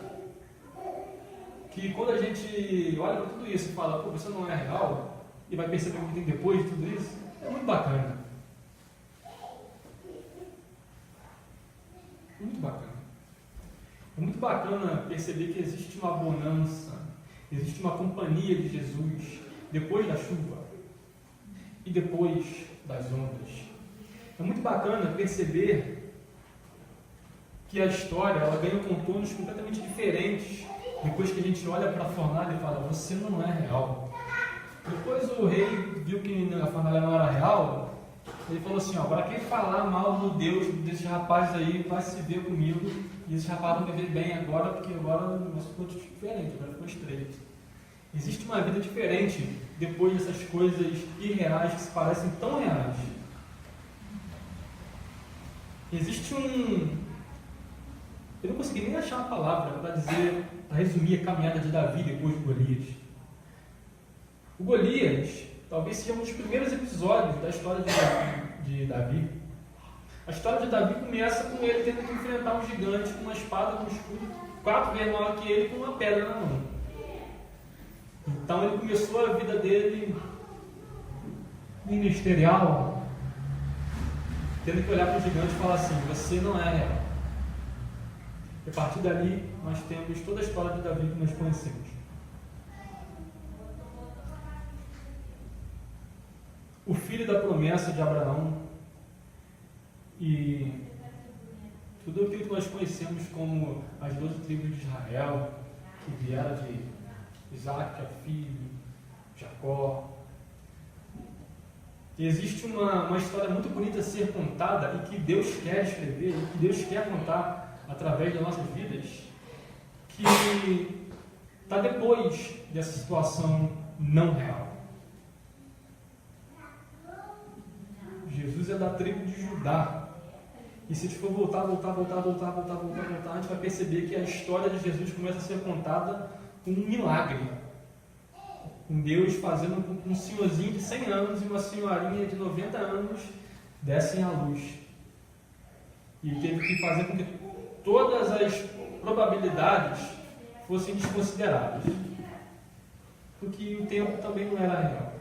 que quando a gente olha para tudo isso e fala, pô, isso não é real, e vai perceber o que tem depois de tudo isso, é muito bacana. Muito bacana. É muito bacana perceber que existe uma bonança, existe uma companhia de Jesus depois da chuva e depois das ondas. É muito bacana perceber que a história ela ganha contornos completamente diferentes depois que a gente olha para a fornalha e fala, você não é real. Depois o rei viu que a fornalha não era real, ele falou assim, ó, para quem falar mal do Deus desses rapazes aí, vai se ver comigo, e esses rapazes vão me ver bem agora, porque agora o negócio ficou diferente, agora ficou estreito. Existe uma vida diferente depois dessas coisas irreais que se parecem tão reais. Existe eu não consegui nem achar uma palavra para dizer, para resumir a caminhada de Davi depois de Golias. O Golias talvez seja um dos primeiros episódios da história de Davi. A história de Davi começa com ele tendo que enfrentar um gigante com uma espada, com um escudo, 4 vezes maior que ele, com uma pedra na mão. Então ele começou a vida dele ministerial, tendo que olhar para o gigante e falar assim, você não é real. E a partir dali, nós temos toda a história de Davi que nós conhecemos. O filho da promessa de Abraão e tudo aquilo que nós conhecemos como as 12 tribos de Israel, que vieram de Isaac, filho, Jacó. E existe uma história muito bonita a ser contada e que Deus quer escrever, e que Deus quer contar através das nossas vidas, que está depois dessa situação não real. Jesus é da tribo de Judá. E se a gente for voltar, a gente vai perceber que a história de Jesus começa a ser contada com um milagre. Com Deus fazendo com que um senhorzinho de 100 anos e uma senhorinha de 90 anos dessem à luz. E ele teve que fazer com que todas as probabilidades fossem desconsideradas, porque o tempo também não era real.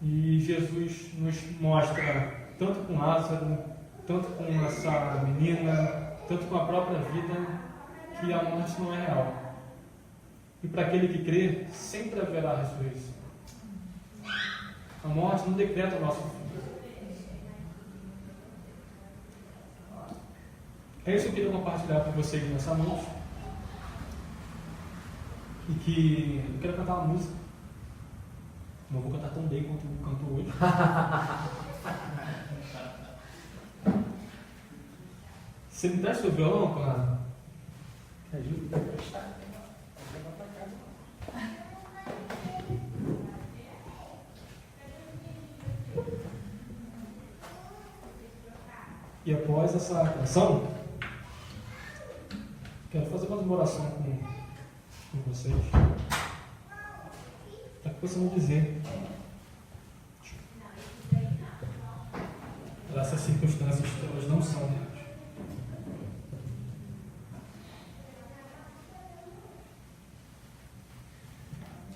E Jesus nos mostra, tanto com Lázaro, tanto com essa menina, tanto com a própria vida, que a morte não é real. E para aquele que crê, sempre haverá ressurreição. A morte não decreta o nosso fim. É isso que eu queria compartilhar com vocês nessa noite. E que eu quero cantar uma música. Não vou cantar tão bem quanto eu canto hoje. Você me traz seu violão, Clara? Ajuda a prestar. E após essa canção, quero fazer mais uma oração com vocês, para que possam dizer, para essas circunstâncias que elas não são reais.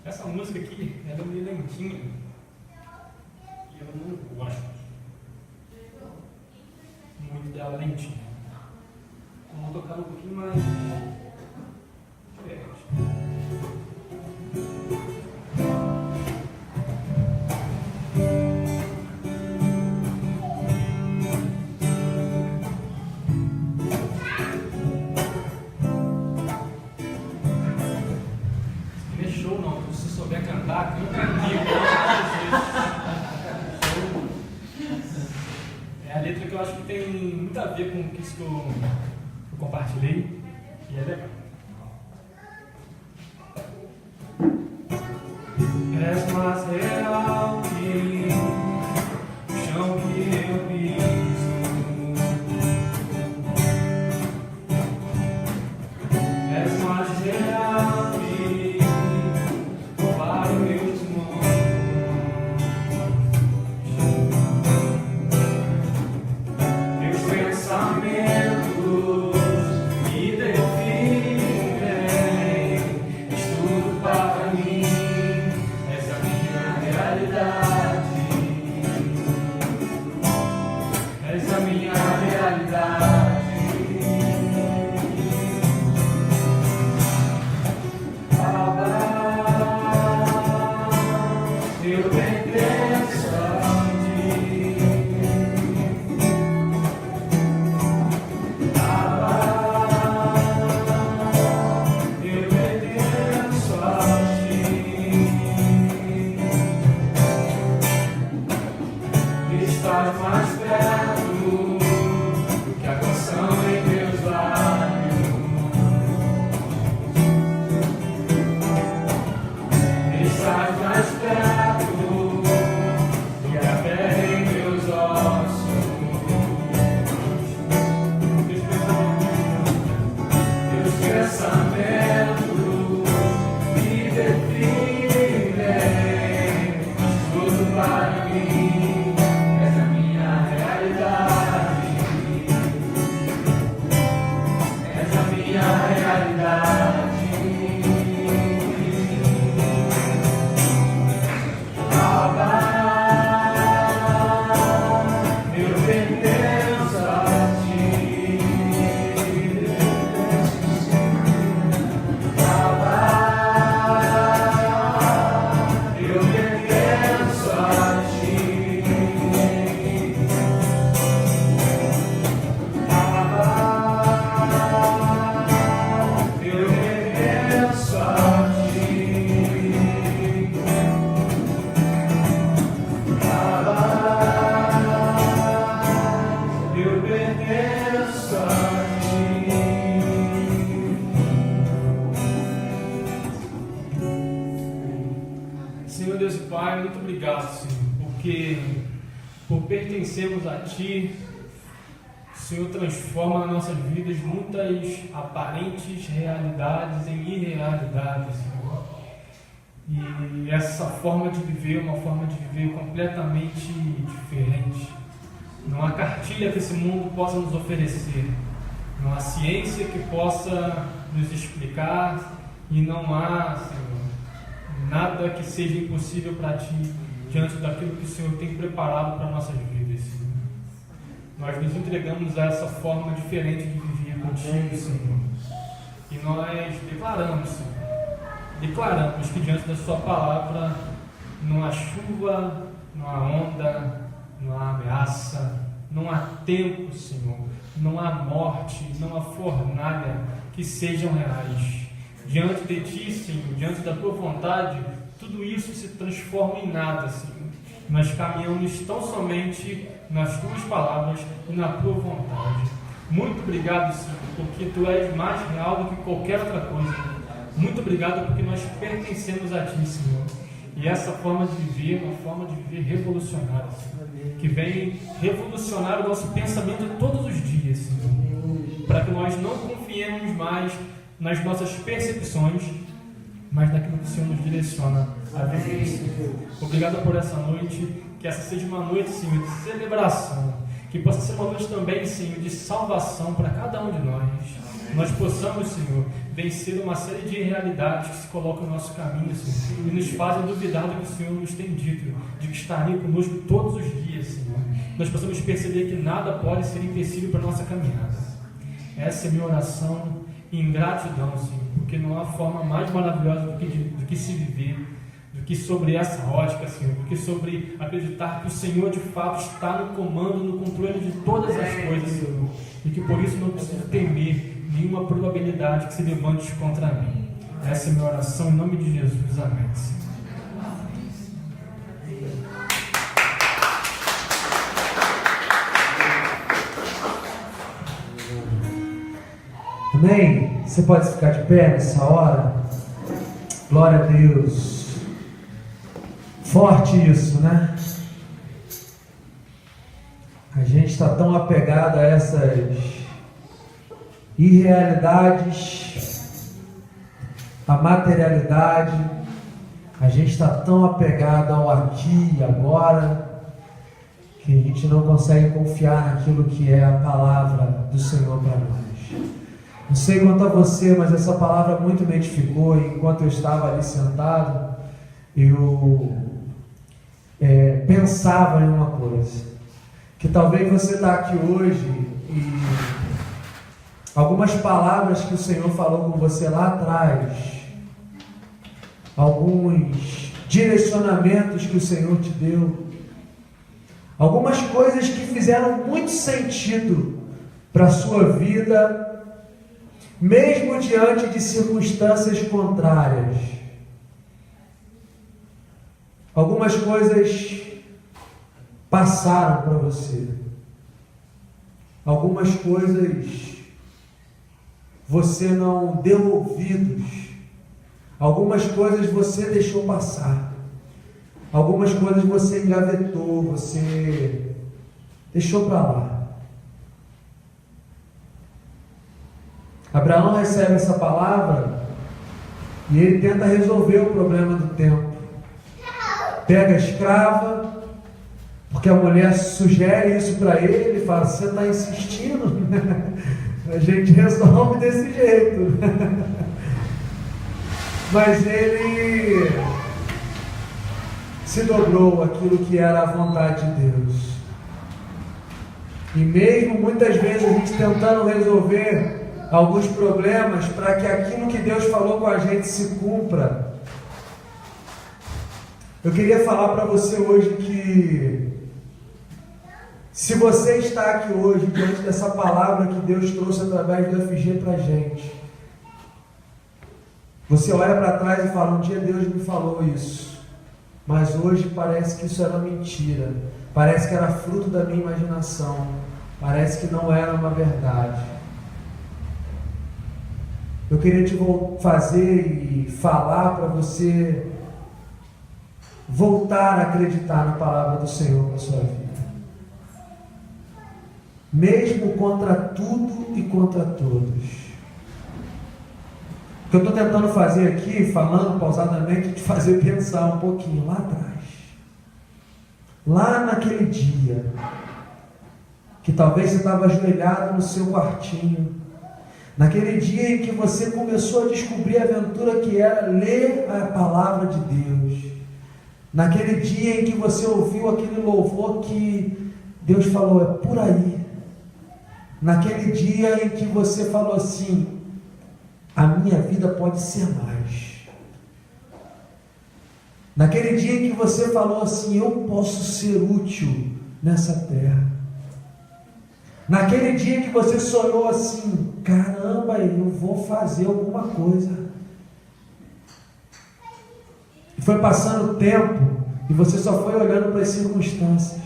Essa música aqui, ela é meio lentinha, e eu não gosto muito dela lentinha. Então vou tocar um pouquinho mais diferente. Não é show não, se você souber cantar, canta comigo. É a letra que eu acho que tem muito a ver com isso que eu compartilhei, e é legal. És mais real que o chão que eu piso. És mais real que o vale meus mãos. Meus pensamentos me definem, és tudo para mim, és a minha realidade, és a minha realidade. Eu pertenço a ti. Eu pertenço a ti. Estás mais perto que a canção em meus lábios. Estás mais perto que a pele em meus ossos. Meus pensamentos me definem, tudo para mim, és a minha realidade, és a minha realidade. Eu pertenço a ti. Eu pertenço a ti. Eu pertenço a ti. Eu pertenço a ti. Senhor Deus e Pai, muito obrigado, Senhor, porque por pertencermos a Ti, o Senhor transforma nas nossas vidas muitas aparentes realidades em irrealidades, Senhor. E essa forma de viver é uma forma de viver completamente diferente. Não há cartilha que esse mundo possa nos oferecer Não há ciência que possa nos explicar e não há, Senhor, nada que seja impossível para Ti diante daquilo que o Senhor tem preparado para nossas vidas, Senhor. Nós nos entregamos a essa forma diferente de viver contigo, Senhor. E nós declaramos, Senhor, declaramos que diante da Sua palavra não há chuva, não há onda, não há ameaça, não há tempo, Senhor, não há morte, não há fornalha que sejam reais. Diante de Ti, Senhor, diante da Tua vontade, tudo isso se transforma em nada, Senhor. Nós caminhamos tão somente nas Tuas palavras e na Tua vontade. Muito obrigado, Senhor, porque Tu és mais real do que qualquer outra coisa. Muito obrigado porque nós pertencemos a Ti, Senhor. E essa forma de viver é uma forma de viver revolucionária, Senhor, que vem revolucionar o nosso pensamento todos os dias, Senhor, para que nós não confiemos mais nas nossas percepções, mas naquilo que o Senhor nos direciona a viver, Senhor. Obrigado por essa noite, que essa seja uma noite, Senhor, de celebração, que possa ser uma noite também, Senhor, de salvação para cada um de nós. Nós possamos, Senhor, vencer uma série de realidades que se colocam no nosso caminho, Senhor, e nos fazem duvidar do que o Senhor nos tem dito, de que estaria conosco todos os dias, Senhor. Nós possamos perceber que nada pode ser empecilho para a nossa caminhada. Essa é a minha oração em gratidão, Senhor, porque não há forma mais maravilhosa do que se viver, do que sobre essa ótica, Senhor, do que sobre acreditar que o Senhor de fato está no comando, no controle de todas as coisas, Senhor, e que por isso não preciso temer nenhuma probabilidade que se levante contra mim. Essa é a minha oração em nome de Jesus. Amém, Senhor. Amém? Você pode ficar de pé nessa hora? Glória a Deus. Forte isso, né? A gente está tão apegado a essas irrealidades, a materialidade, a gente está tão apegado ao aqui e agora, que a gente não consegue confiar naquilo que é a palavra do Senhor para nós. Não sei quanto a você, mas essa palavra muito me edificou, e enquanto eu estava ali sentado, eu pensava em uma coisa, que talvez você está aqui hoje e algumas palavras que o Senhor falou com você lá atrás, alguns direcionamentos que o Senhor te deu, algumas coisas que fizeram muito sentido para a sua vida, mesmo diante de circunstâncias contrárias. Algumas coisas passaram para você, algumas coisas você não deu ouvidos, algumas coisas você deixou passar, algumas coisas você engavetou, você deixou para lá. Abraão recebe essa palavra e ele tenta resolver o problema do tempo. Pega a escrava, porque a mulher sugere isso para ele, ele fala: você está insistindo? A gente resolve desse jeito. Mas ele se dobrou àquilo que era a vontade de Deus. E mesmo muitas vezes a gente tentando resolver alguns problemas para que aquilo que Deus falou com a gente se cumpra, eu queria falar para você hoje que se você está aqui hoje diante dessa palavra que Deus trouxe através do FG para a gente, você olha para trás e fala: um dia Deus me falou isso, mas hoje parece que isso era mentira, parece que era fruto da minha imaginação, parece que não era uma verdade. Eu queria te fazer e falar para você voltar a acreditar na palavra do Senhor na sua vida, mesmo contra tudo e contra todos. O que eu estou tentando fazer aqui, falando pausadamente, é te fazer pensar um pouquinho lá atrás, lá naquele dia que talvez você estava ajoelhado no seu quartinho, Naquele dia em que você começou a descobrir a aventura que era ler a palavra de Deus. Naquele dia em que você ouviu aquele louvor que Deus falou, é por aí. Naquele dia em que você falou assim, a minha vida pode ser mais. Naquele dia em que você falou assim, eu posso ser útil nessa terra. Naquele dia que você sonhou assim, caramba, eu vou fazer alguma coisa. E foi passando o tempo e você só foi olhando para as circunstâncias.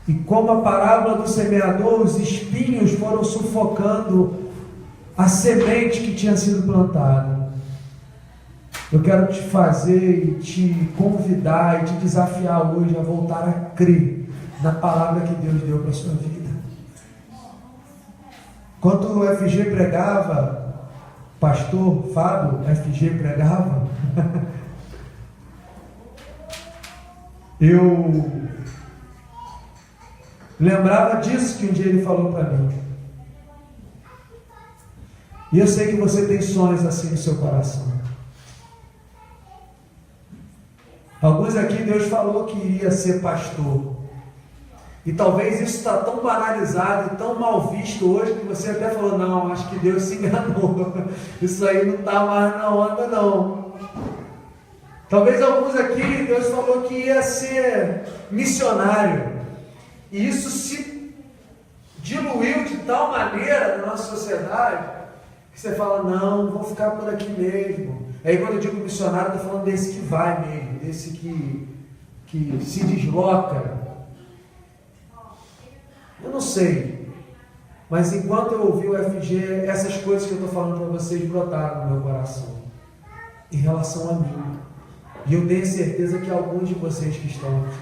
E como a parábola do semeador, os espinhos foram sufocando a semente que tinha sido plantada. Eu quero te fazer e te convidar e te desafiar hoje a voltar a crer na palavra que Deus deu para a sua vida. Quando o FG pregava, pastor Fábio FG pregava, eu lembrava disso que um dia ele falou para mim. E eu sei que você tem sonhos assim no seu coração. Alguns aqui Deus falou que iria ser pastor. E talvez isso está tão banalizado e tão mal visto hoje que você até falou, não, acho que Deus se enganou. Isso aí não está mais na onda não. Talvez alguns aqui Deus falou que ia ser missionário. E isso se diluiu de tal maneira na nossa sociedade que você fala, não, vou ficar por aqui mesmo. Aí quando eu digo missionário, estou falando desse que vai mesmo, desse que se desloca. Eu não sei, mas enquanto eu ouvi o FG, essas coisas que eu estou falando para vocês brotaram no meu coração, em relação a mim. E eu tenho certeza que alguns de vocês que estão aqui.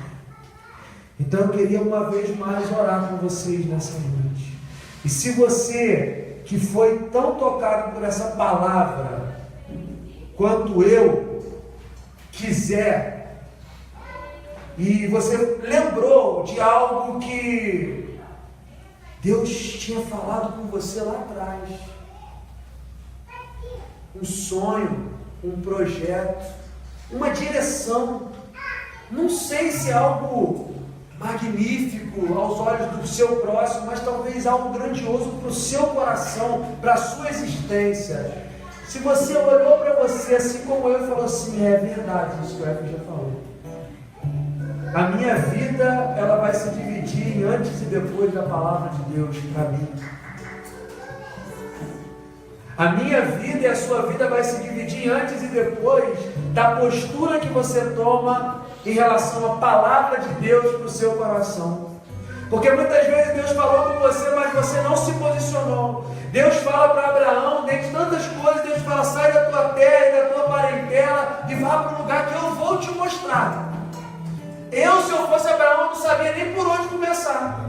Então eu queria uma vez mais orar com vocês nessa noite. E se você que foi tão tocado por essa palavra, quanto eu quiser, e você lembrou de algo que Deus tinha falado com você lá atrás, um sonho, um projeto, uma direção, não sei se é algo magnífico aos olhos do seu próximo, mas talvez algo grandioso para o seu coração, para a sua existência. Se você olhou para você assim como eu e falou assim, é verdade isso que o F já falou. A minha vida, ela vai se dividir em antes e depois da palavra de Deus para mim. A minha vida e a sua vida vai se dividir em antes e depois da postura que você toma em relação à palavra de Deus para o seu coração. Porque muitas vezes Deus falou com você, mas você não se posicionou. Deus fala para Abraão, dentre tantas coisas, Deus fala, sai da tua terra e da tua parentela e vá para um lugar que eu vou te mostrar. Eu, se eu fosse Abraão, não sabia nem por onde começar.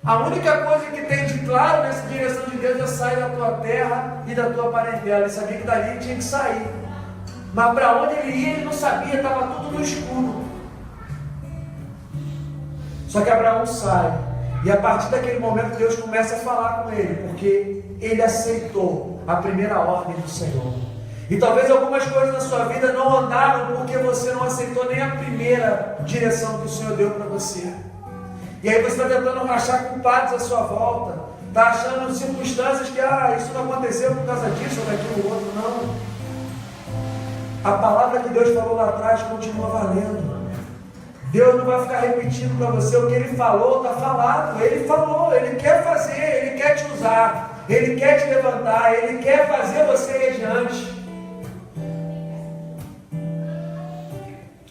A única coisa que tem de claro nessa direção de Deus é sair da tua terra e da tua parentela. Ele sabia que dali tinha que sair. Mas para onde ele ia, ele não sabia, estava tudo no escuro. Só que Abraão sai. E a partir daquele momento Deus começa a falar com ele, porque ele aceitou a primeira ordem do Senhor. E talvez algumas coisas na sua vida não andaram porque você não aceitou nem a primeira direção que o Senhor deu para você. E aí você está tentando achar culpados à sua volta, está achando circunstâncias que isso não aconteceu por causa disso ou daquilo outro. Não. A palavra que Deus falou lá atrás continua valendo. Deus não vai ficar repetindo para você o que Ele falou, está falado. Ele falou, Ele quer fazer, Ele quer te usar, Ele quer te levantar, Ele quer fazer você ir adiante.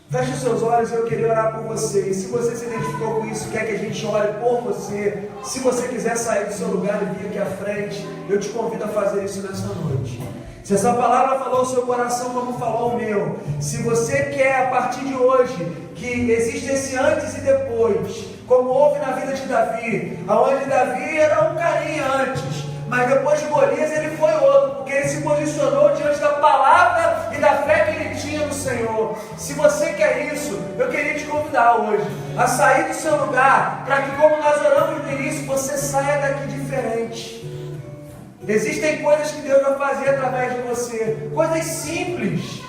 Feche os seus olhos, eu queria orar por você. E se você se identificou com isso, quer que a gente ore por você, se você quiser sair do seu lugar e vir aqui à frente, eu te convido a fazer isso nessa noite. Se essa palavra falou o seu coração como falou o meu, se você quer a partir de hoje que existe esse antes e depois, como houve na vida de Davi, aonde Davi era um carinha antes, mas depois de Golias ele foi outro, porque ele se posicionou diante da palavra e da fé que ele tinha no Senhor. Se você quer isso, eu queria te convidar hoje a sair do seu lugar, para que, como nós oramos no início, você saia daqui diferente. Existem coisas que Deus vai fazer através de você, coisas simples,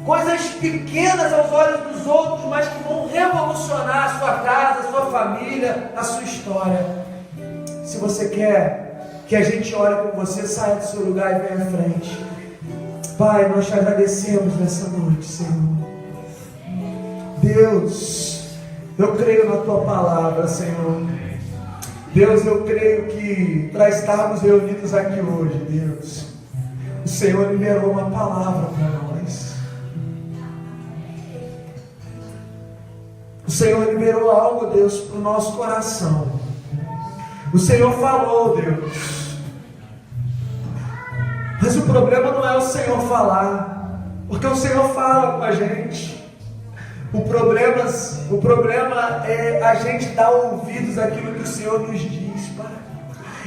coisas pequenas aos olhos dos outros, mas que vão revolucionar a sua casa, a sua família, a sua história. Se você quer que a gente ore com você, saia do seu lugar e venha à frente. Pai, nós te agradecemos nessa noite, Senhor. Deus, eu creio na tua palavra, Senhor. Deus, eu creio que para estarmos reunidos aqui hoje, Deus, o Senhor liberou uma palavra para nós. O Senhor liberou algo, Deus, para o nosso coração. O Senhor falou, Deus. Mas o problema não é o Senhor falar, porque o Senhor fala com a gente. O problema é a gente dar ouvidos àquilo que o Senhor nos diz, Pai.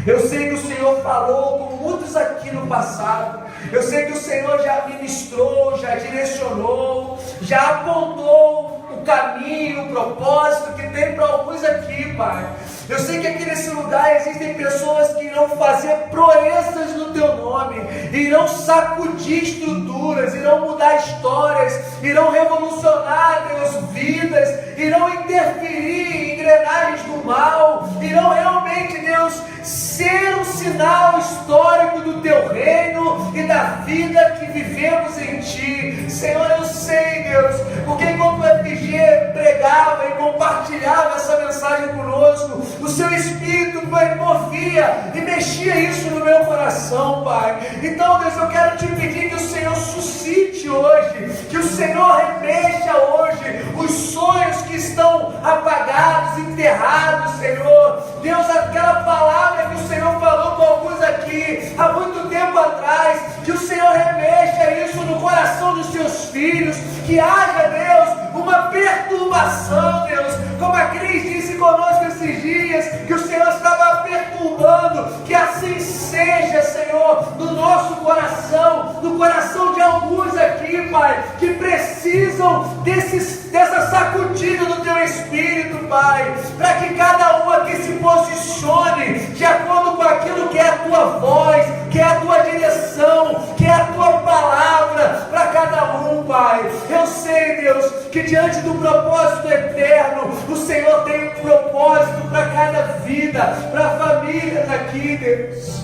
Eu sei que o Senhor falou com muitos aqui no passado. Eu sei que o Senhor já ministrou, já direcionou, já apontou o caminho, o propósito que tem para alguns aqui, Pai. Eu sei que aqui nesse lugar existem pessoas que irão fazer proezas no Teu nome, irão sacudir estruturas, irão mudar histórias, irão revolucionar, Deus, vidas, irão interferir em engrenagens do mal, irão realmente, Deus, ser um sinal histórico do Teu reino e da vida que vivemos em Ti. Senhor, eu sei, Deus, porque enquanto o FG pregava e compartilhava essa mensagem conosco, o Seu Espírito movia e mexia isso no meu coração, Pai. Então, Deus, eu quero Te pedir que o Senhor suscite hoje, que o Senhor remexa hoje os sonhos que estão apagados, enterrados, Senhor. Deus, aquela palavra que o Senhor falou com alguns aqui há muito tempo atrás, que o Senhor remexa isso no coração dos Seus filhos, que haja, Deus, uma perturbação, Deus, como a Cris disse conosco esses dias, que o Senhor estava perturbando, que assim seja, Senhor, no nosso coração, no coração de alguns aqui, Pai, que precisam dessa sacudida do Teu Espírito, Pai, para que cada um aqui se posicione de acordo com aquilo que é a Tua voz, que é a Tua direção, que é a Tua palavra para cada um, Pai. Eu sei, Deus, que diante do propósito eterno, o Senhor tem um propósito para cada vida, para famílias aqui, Deus.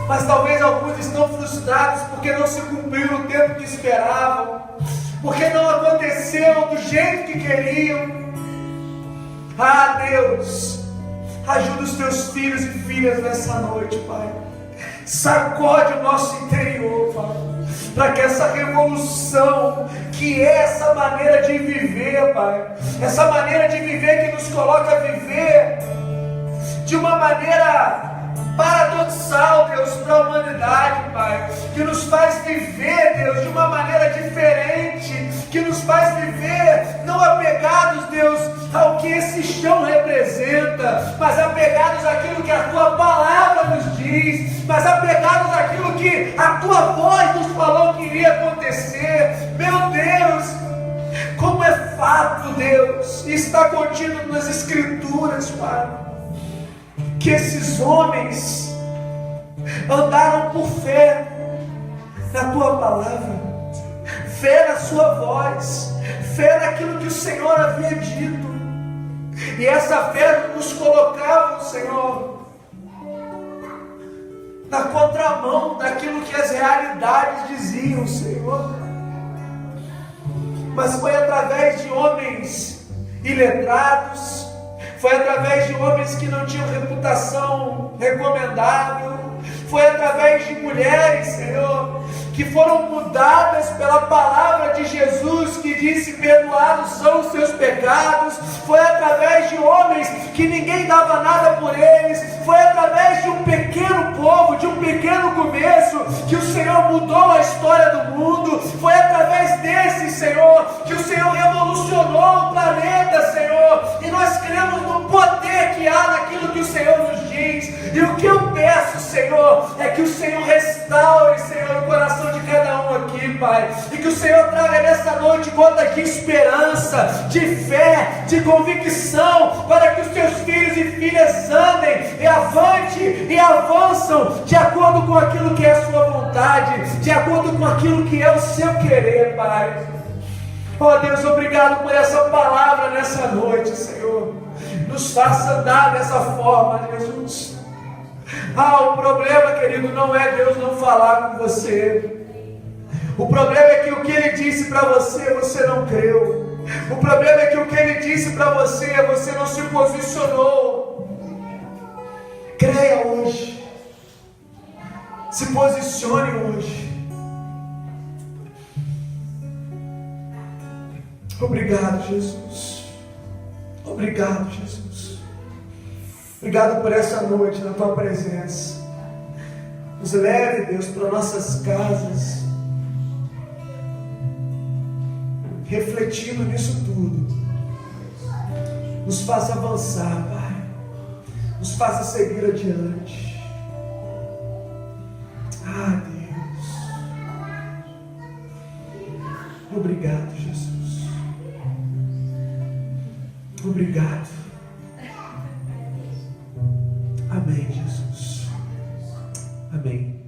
Mas talvez alguns estão frustrados porque não se cumpriu o tempo que esperavam, porque não aconteceu do jeito que queriam. Ah, Deus, ajuda os Teus filhos e filhas nessa noite, Pai. Sacode o nosso interior, Pai, para que essa revolução, que é essa maneira de viver, Pai, essa maneira de viver que nos coloca a viver de uma maneira paradoxal, Deus, para a humanidade, Pai, que nos faz viver, Deus, de uma maneira diferente, que nos faz viver não apegados, Deus, ao que esse chão representa, mas apegados àquilo que a Tua palavra nos diz, mas apegados àquilo que a Tua voz nos falou que iria acontecer. Meu Deus, como é fato, Deus, e está contido nas Escrituras, Pai, que esses homens andaram por fé na Tua palavra, fé na Sua voz, fé naquilo que o Senhor havia dito, e essa fé nos colocava, Senhor, na contramão daquilo que as realidades diziam, Senhor. Mas foi através de homens iletrados, foi através de homens que não tinham reputação recomendável, foi através de mulheres, Senhor, que foram mudadas pela palavra de Jesus, que disse: perdoados são os seus pecados. Foi através de homens que ninguém dava nada por eles, foi através de um pequeno povo, de um pequeno começo, que o Senhor mudou a história do mundo. Foi através desses, Senhor, que o Senhor revolucionou o planeta, Senhor, e nós cremos no poder que há naquilo que o Senhor nos diz. E o que eu peço, Senhor, é que o Senhor restaure, Senhor, o coração de cada um aqui, Pai. E que o Senhor traga nessa noite gotas de esperança, de fé, de convicção, para que os teus filhos e filhas andem e avante e avançam de acordo com aquilo que é a sua vontade, de acordo com aquilo que é o seu querer, Pai. Oh Deus, obrigado por essa palavra nessa noite, Senhor. Nos faça andar dessa forma, Jesus. O problema, querido, não é Deus não falar com você. O problema é que o que Ele disse para você, você não creu. O problema é que o que Ele disse para você, você não se posicionou. Creia hoje. Se posicione hoje. Obrigado, Jesus. Obrigado, Jesus. Obrigado por essa noite na Tua presença. Nos leve, Deus, para nossas casas, refletindo nisso tudo. Nos faça avançar, Pai. Nos faça seguir adiante. Deus. Obrigado, Jesus. Obrigado. Amém, Jesus. Amém.